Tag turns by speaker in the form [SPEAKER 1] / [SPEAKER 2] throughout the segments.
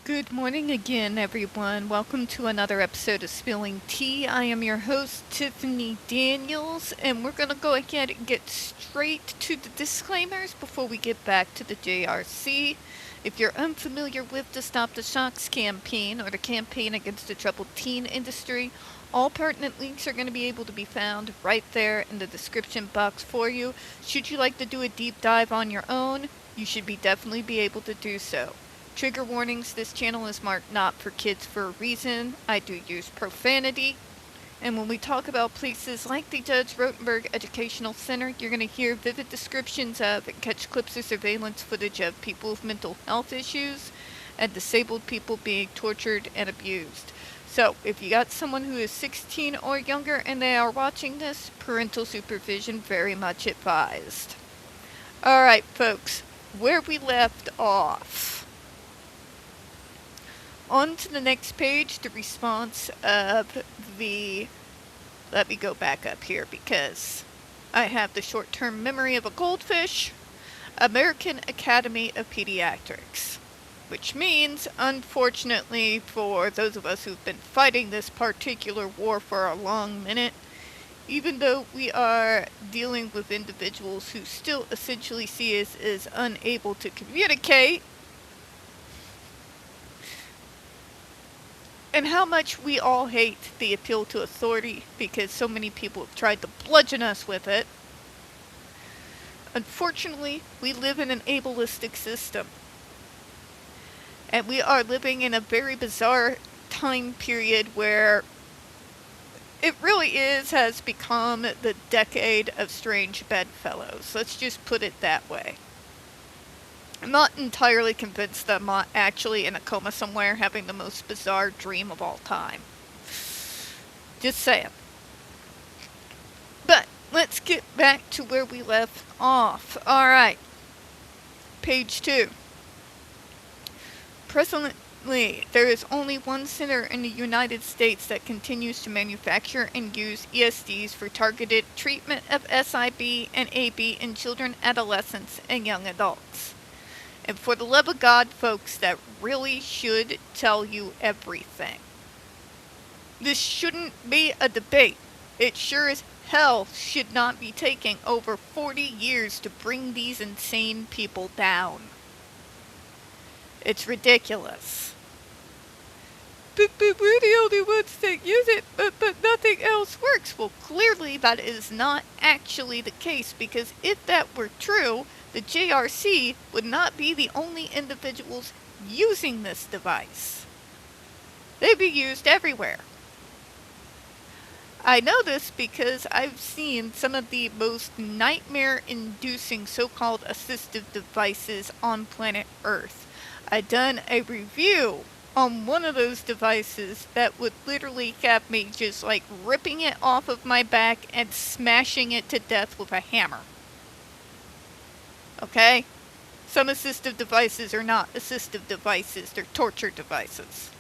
[SPEAKER 1] Good morning again, everyone. Welcome to another episode of Spilling Tea. I am your host, Tiffany Daniels, and we're going to go ahead and get straight to the disclaimers before we get back to the JRC. If you're unfamiliar with the Stop the Shocks campaign or the campaign against the troubled teen industry, all pertinent links are going to be able to be found right there in the description box for you. Should you like to do a deep dive on your own, you should definitely be able to do so. Trigger warnings, this channel is marked not for kids for a reason. I do use profanity. And when we talk about places like the Judge Rotenberg Educational Center, you're going to hear vivid descriptions of and catch clips of surveillance footage of people with mental health issues and disabled people being tortured and abused. So, if you got someone who is 16 or younger and they are watching this, parental supervision very much advised. Alright, folks, where we left off. On to the next page, the response of the... Let me go back up here because I have the short-term memory of a goldfish. American Academy of Pediatrics. Which means, unfortunately, for those of us who've been fighting this particular war for a long minute, even though we are dealing with individuals who still essentially see us as unable to communicate, and how much we all hate the appeal to authority because so many people have tried to bludgeon us with it. Unfortunately, we live in an ableistic system. And we are living in a very bizarre time period where it really has become the decade of strange bedfellows. Let's just put it that way. I'm not entirely convinced that I'm not actually in a coma somewhere having the most bizarre dream of all time. Just saying. But let's get back to where we left off. Alright. Page 2. Presently, there is only one center in the United States that continues to manufacture and use ESDs for targeted treatment of SIB and AB in children, adolescents, and young adults. And for the love of God, folks, that really should tell you everything. This shouldn't be a debate. It sure as hell should not be taking over 40 years to bring these insane people down. It's ridiculous. But we're the only ones that use it, but nothing else works. Well, clearly that is not actually the case, because if that were true, the JRC would not be the only individuals using this device. They'd be used everywhere. I know this because I've seen some of the most nightmare-inducing so-called assistive devices on planet Earth. I've done a review on one of those devices that would literally have me just like ripping it off of my back and smashing it to death with a hammer. Okay? Some assistive devices are not assistive devices, they're torture devices.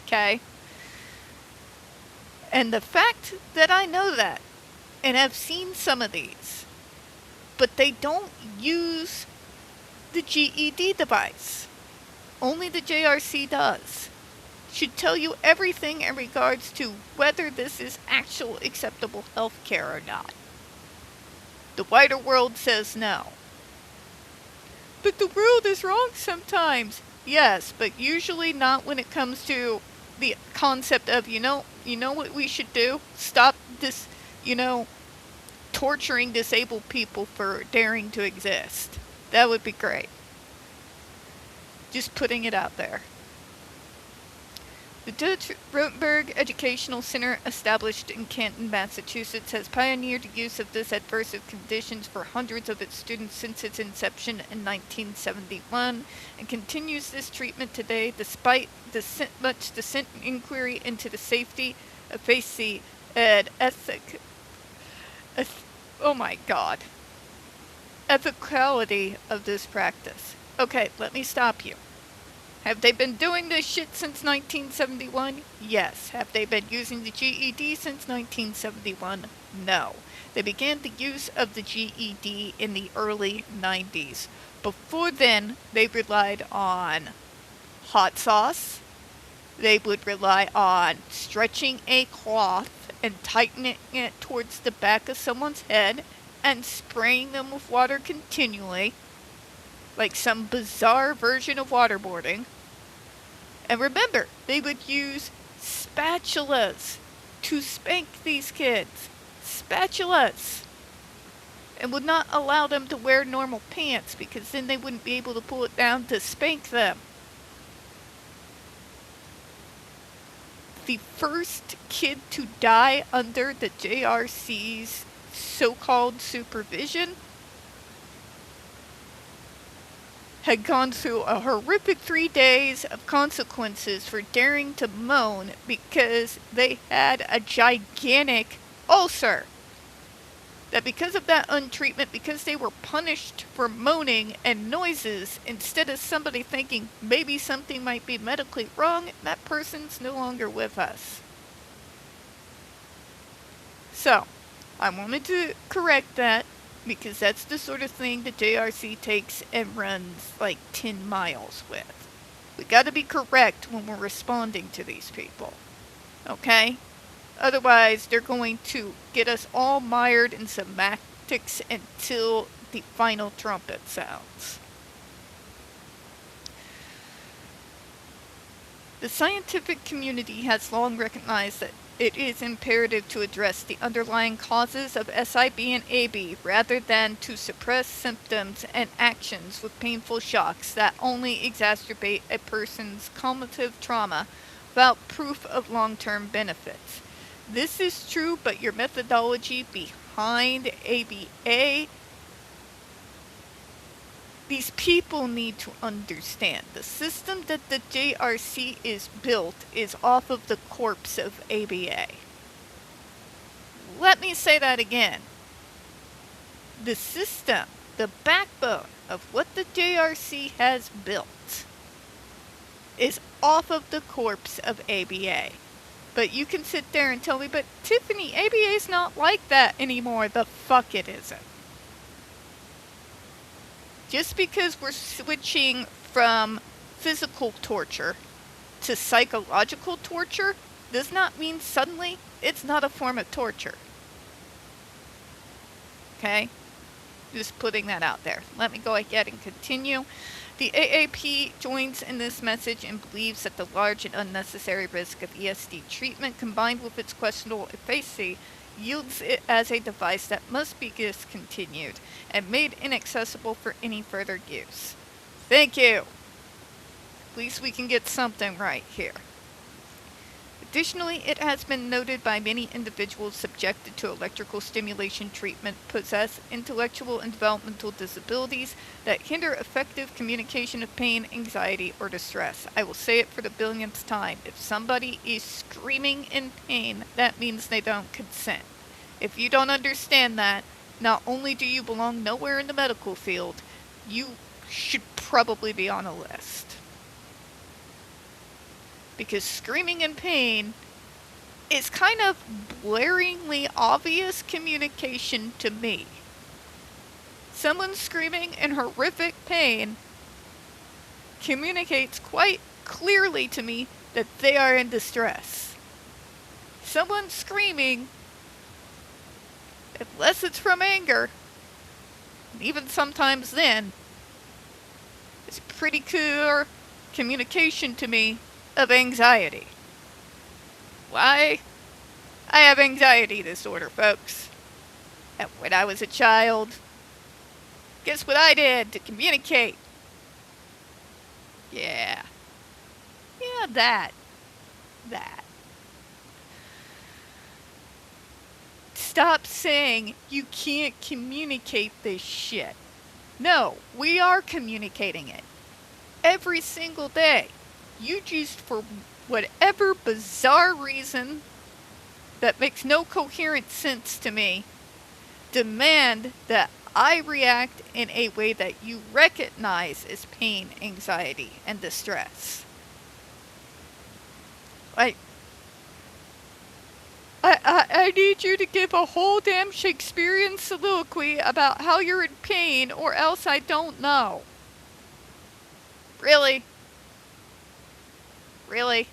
[SPEAKER 1] Okay? And the fact that I know that, and I've seen some of these, but they don't use the GED device. Only the JRC does. Should tell you everything in regards to whether this is actual acceptable health care or not. The wider world says no. But the world is wrong sometimes. Yes, but usually not when it comes to the concept of, you know what we should do? Stop this, torturing disabled people for daring to exist. That would be great. Just putting it out there. The Judge Rotenberg Educational Center, established in Canton, Massachusetts, has pioneered the use of this aversive conditions for hundreds of its students since its inception in 1971, and continues this treatment today despite much dissent and inquiry into the safety, efficacy, and ethicality of this practice. Okay, let me stop you. Have they been doing this shit since 1971? Yes. Have they been using the GED since 1971? No. They began the use of the GED in the early 90s. Before then, they relied on hot sauce. They would rely on stretching a cloth and tightening it towards the back of someone's head and spraying them with water continually, like some bizarre version of waterboarding. And remember, they would use spatulas to spank these kids. Spatulas. And would not allow them to wear normal pants because then they wouldn't be able to pull it down to spank them. The first kid to die under the JRC's so-called supervision had gone through a horrific 3 days of consequences for daring to moan because they had a gigantic ulcer. That because of that untreatment, because they were punished for moaning and noises, instead of somebody thinking maybe something might be medically wrong, that person's no longer with us. So, I wanted to correct that, because that's the sort of thing the JRC takes and runs like 10 miles with. We gotta be correct when we're responding to these people. Okay? Otherwise, they're going to get us all mired in semantics until the final trumpet sounds. The scientific community has long recognized that it is imperative to address the underlying causes of SIB and AB rather than to suppress symptoms and actions with painful shocks that only exacerbate a person's cumulative trauma without proof of long-term benefits. This is true, but your methodology behind ABA, these people need to understand. The system that the JRC is built is off of the corpse of ABA. Let me say that again. The system, the backbone of what the JRC has built is off of the corpse of ABA. But you can sit there and tell me, but Tiffany, ABA's not like that anymore. The fuck it isn't. Just because we're switching from physical torture to psychological torture does not mean suddenly it's not a form of torture. Okay? Just putting that out there. Let me go ahead and continue. The AAP joins in this message and believes that the large and unnecessary risk of ESD treatment combined with its questionable efficacy yields it as a device that must be discontinued and made inaccessible for any further use. Thank you. At least we can get something right here. Additionally, it has been noted by many individuals subjected to electrical stimulation treatment possess intellectual and developmental disabilities that hinder effective communication of pain, anxiety, or distress. I will say it for the billionth time. If somebody is screaming in pain, that means they don't consent. If you don't understand that, not only do you belong nowhere in the medical field, you should probably be on a list. Because screaming in pain is kind of blaringly obvious communication to me. Someone screaming in horrific pain communicates quite clearly to me that they are in distress. Someone screaming, unless it's from anger, and even sometimes then, it's pretty clear communication to me of anxiety. Why? I have anxiety disorder, folks. And when I was a child, guess what I did to communicate? Yeah, that. Stop saying you can't communicate this shit. No, we are communicating it. Every single day. You just, for whatever bizarre reason that makes no coherent sense to me, demand that I react in a way that you recognize as pain, anxiety, and distress. I need you to give a whole damn Shakespearean soliloquy about how you're in pain, or else I don't know. Really? Really?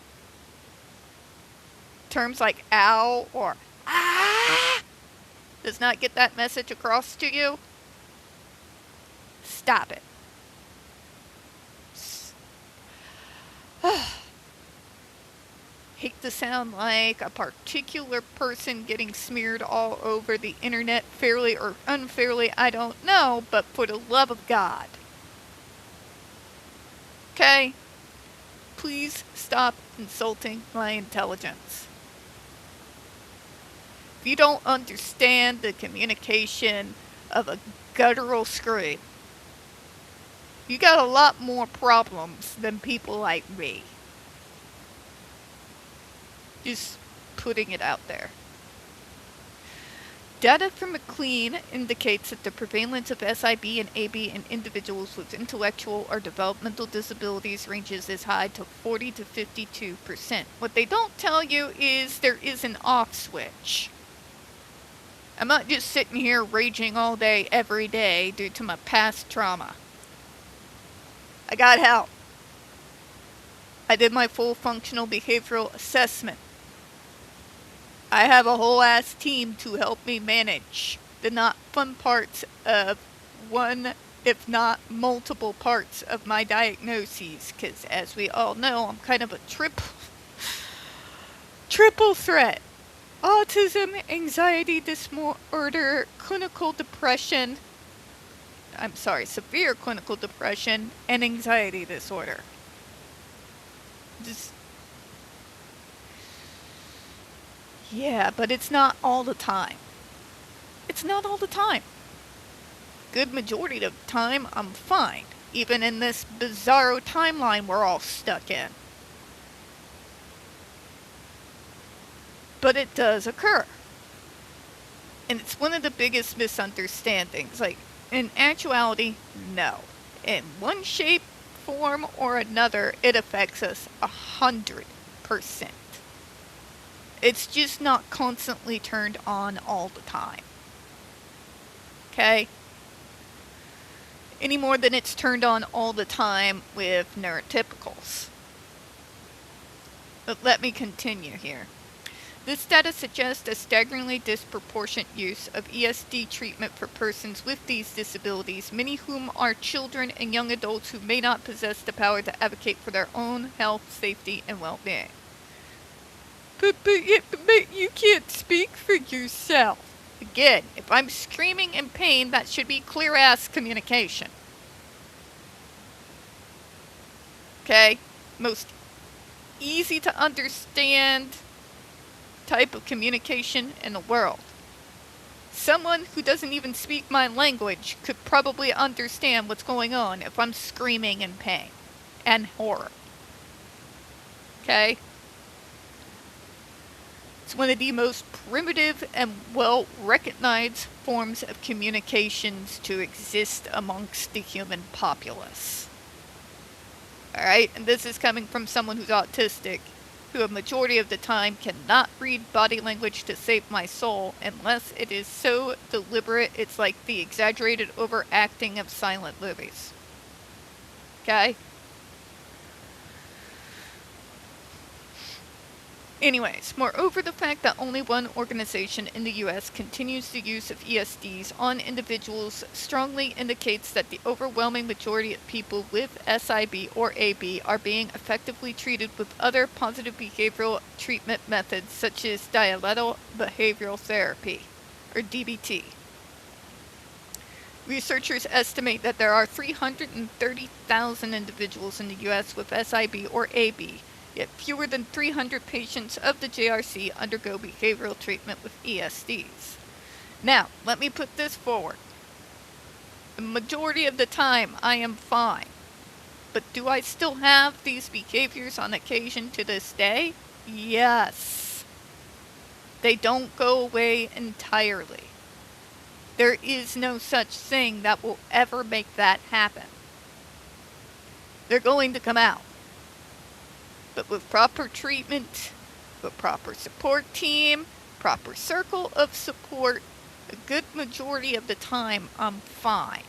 [SPEAKER 1] Terms like ow or ah does not get that message across to you? Stop it. Hate to sound like a particular person getting smeared all over the internet, fairly or unfairly, I don't know, but for the love of God. Okay? Please stop insulting my intelligence. If you don't understand the communication of a guttural scream, you got a lot more problems than people like me. Just putting it out there. Data from McLean indicates that the prevalence of SIB and AB in individuals with intellectual or developmental disabilities ranges as high to 40 to 52%. What they don't tell you is there is an off switch. I'm not just sitting here raging all day, every day due to my past trauma. I got help. I did my full functional behavioral assessment. I have a whole ass team to help me manage the not fun parts of one, if not multiple parts of my diagnoses. Because as we all know, I'm kind of a triple threat. Autism, anxiety disorder, severe clinical depression, and anxiety disorder. Yeah, but it's not all the time. It's not all the time. Good majority of the time, I'm fine, even in this bizarro timeline we're all stuck in. But it does occur. And it's one of the biggest misunderstandings. Like, in actuality, no. In one shape, form, or another, it affects us 100%. It's just not constantly turned on all the time. Okay? Any more than it's turned on all the time with neurotypicals. But let me continue here. This data suggests a staggeringly disproportionate use of ESD treatment for persons with these disabilities, many whom are children and young adults who may not possess the power to advocate for their own health, safety, and well-being. But you can't speak for yourself. Again, if I'm screaming in pain, that should be clear-ass communication. Okay? Most easy to understand type of communication in the world. Someone who doesn't even speak my language could probably understand what's going on if I'm screaming in pain and horror. Okay? It's one of the most primitive and well-recognized forms of communications to exist amongst the human populace. Alright, and this is coming from someone who's autistic, who a majority of the time cannot read body language to save my soul unless it is so deliberate it's like the exaggerated overacting of silent movies. Okay? Anyways, moreover, the fact that only one organization in the U.S. continues the use of ESDs on individuals strongly indicates that the overwhelming majority of people with SIB or AB are being effectively treated with other positive behavioral treatment methods such as dialectical behavioral therapy, or DBT. Researchers estimate that there are 330,000 individuals in the U.S. with SIB or AB, yet fewer than 300 patients of the JRC undergo behavioral treatment with ESDs. Now, let me put this forward. The majority of the time, I am fine. But do I still have these behaviors on occasion to this day? Yes. They don't go away entirely. There is no such thing that will ever make that happen. They're going to come out. But with proper treatment, with proper support team, proper circle of support, a good majority of the time, I'm fine.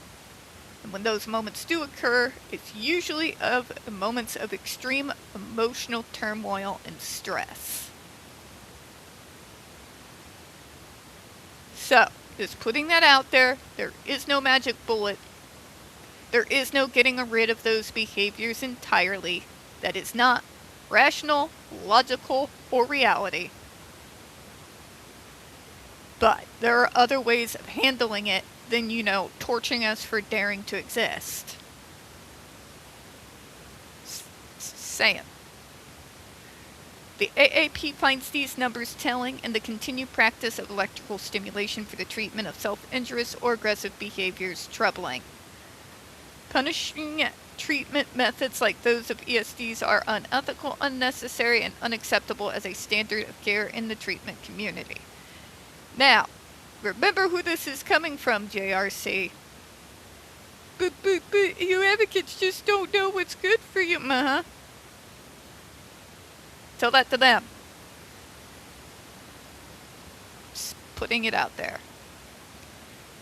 [SPEAKER 1] And when those moments do occur, it's usually of moments of extreme emotional turmoil and stress. So, just putting that out there, there is no magic bullet. There is no getting rid of those behaviors entirely. That is not rational, logical, or reality. But there are other ways of handling it than, torching us for daring to exist. Saying. The AAP finds these numbers telling, and the continued practice of electrical stimulation for the treatment of self-injurious or aggressive behaviors troubling. Punishing treatment methods like those of ESDs are unethical, unnecessary, and unacceptable as a standard of care in the treatment community. Now, remember who this is coming from, JRC. But you advocates just don't know what's good for you, Tell that to them. Just putting it out there.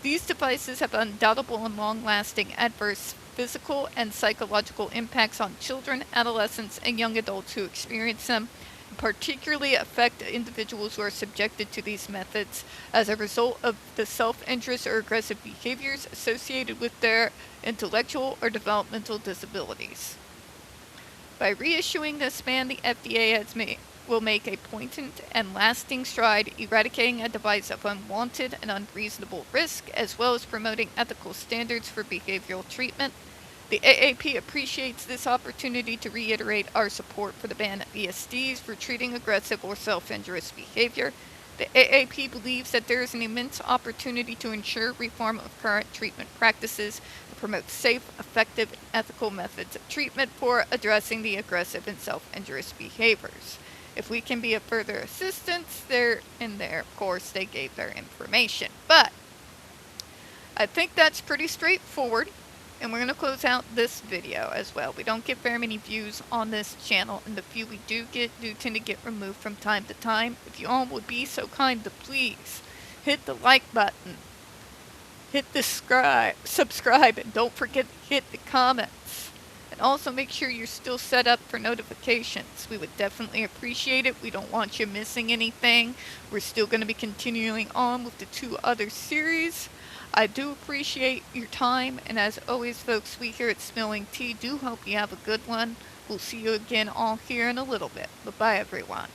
[SPEAKER 1] These devices have undoubtable and long-lasting adverse physical and psychological impacts on children, adolescents, and young adults who experience them, and particularly affect individuals who are subjected to these methods as a result of the self-injurious or aggressive behaviors associated with their intellectual or developmental disabilities. By reissuing this ban, the FDA will make a poignant and lasting stride, eradicating a device of unwanted and unreasonable risk, as well as promoting ethical standards for behavioral treatment. The AAP appreciates this opportunity to reiterate our support for the ban of ESDs for treating aggressive or self-injurious behavior. The AAP believes that there is an immense opportunity to ensure reform of current treatment practices and promote safe, effective, and ethical methods of treatment for addressing the aggressive and self-injurious behaviors. If we can be of further assistance, of course, they gave their information. But I think that's pretty straightforward. And we're going to close out this video as well. We don't get very many views on this channel, and the few we do tend to get removed from time to time. If you all would be so kind to please hit the like button, hit the subscribe, and don't forget to hit the comments. And also make sure you're still set up for notifications. We would definitely appreciate it. We don't want you missing anything. We're still going to be continuing on with the 2 other series. I do appreciate your time, and as always, folks, we here at Spilling Tea do hope you have a good one. We'll see you again all here in a little bit. Bye-bye, everyone.